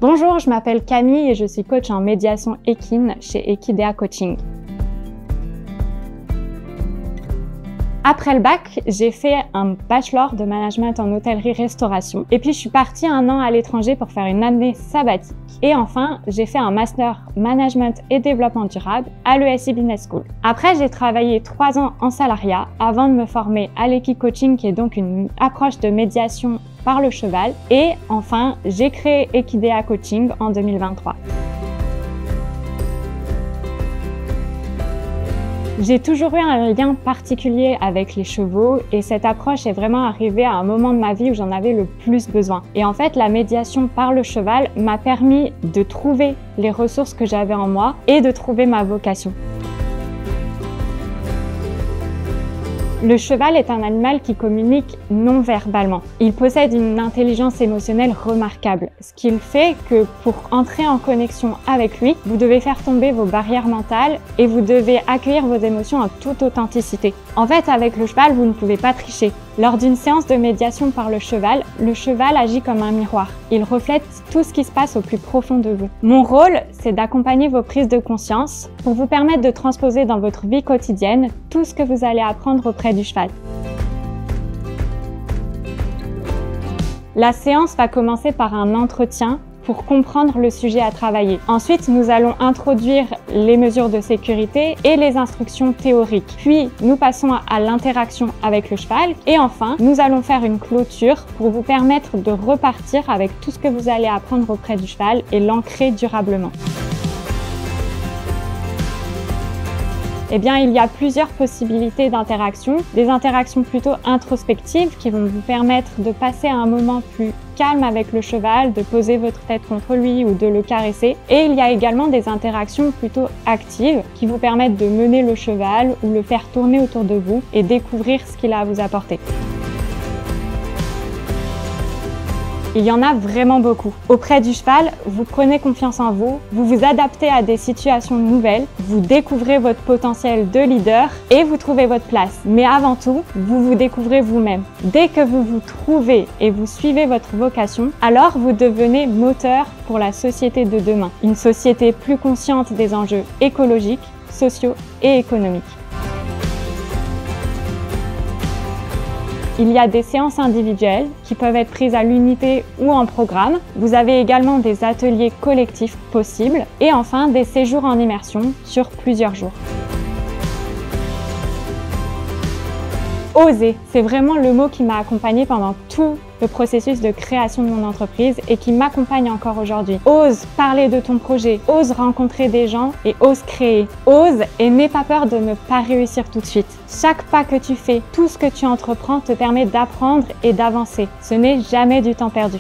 Bonjour, je m'appelle Camille et je suis coach en médiation équine chez Equidea Coaching. Après le bac, j'ai fait un bachelor de management en hôtellerie-restauration et puis je suis partie 1 an à l'étranger pour faire une année sabbatique. Et enfin, j'ai fait un master management et développement durable à l'ESI Business School. Après, j'ai travaillé 3 ans en salariat avant de me former à l'Equicoaching, qui est donc une approche de médiation par le cheval. Et enfin, j'ai créé Equidea Coaching en 2023. J'ai toujours eu un lien particulier avec les chevaux et cette approche est vraiment arrivée à un moment de ma vie où j'en avais le plus besoin. Et en fait, la médiation par le cheval m'a permis de trouver les ressources que j'avais en moi et de trouver ma vocation. Le cheval est un animal qui communique non verbalement. Il possède une intelligence émotionnelle remarquable, ce qui fait que pour entrer en connexion avec lui, vous devez faire tomber vos barrières mentales et vous devez accueillir vos émotions en toute authenticité. En fait, avec le cheval, vous ne pouvez pas tricher. Lors d'une séance de médiation par le cheval agit comme un miroir. Il reflète tout ce qui se passe au plus profond de vous. Mon rôle, c'est d'accompagner vos prises de conscience pour vous permettre de transposer dans votre vie quotidienne tout ce que vous allez apprendre auprès du cheval. La séance va commencer par un entretien pour comprendre le sujet à travailler. Ensuite, nous allons introduire les mesures de sécurité et les instructions théoriques. Puis, nous passons à l'interaction avec le cheval. Et enfin, nous allons faire une clôture pour vous permettre de repartir avec tout ce que vous allez apprendre auprès du cheval et l'ancrer durablement. Eh bien, il y a plusieurs possibilités d'interaction. Des interactions plutôt introspectives qui vont vous permettre de passer à un moment plus calme avec le cheval, de poser votre tête contre lui ou de le caresser. Et il y a également des interactions plutôt actives qui vous permettent de mener le cheval ou le faire tourner autour de vous et découvrir ce qu'il a à vous apporter. Il y en a vraiment beaucoup. Auprès du cheval, vous prenez confiance en vous, vous vous adaptez à des situations nouvelles, vous découvrez votre potentiel de leader et vous trouvez votre place. Mais avant tout, vous vous découvrez vous-même. Dès que vous vous trouvez et vous suivez votre vocation, alors vous devenez moteur pour la société de demain. Une société plus consciente des enjeux écologiques, sociaux et économiques. Il y a des séances individuelles qui peuvent être prises à l'unité ou en programme. Vous avez également des ateliers collectifs possibles et enfin des séjours en immersion sur plusieurs jours. Oser, c'est vraiment le mot qui m'a accompagnée pendant tout le processus de création de mon entreprise et qui m'accompagne encore aujourd'hui. Ose parler de ton projet, ose rencontrer des gens et ose créer. Ose et n'aie pas peur de ne pas réussir tout de suite. Chaque pas que tu fais, tout ce que tu entreprends te permet d'apprendre et d'avancer. Ce n'est jamais du temps perdu.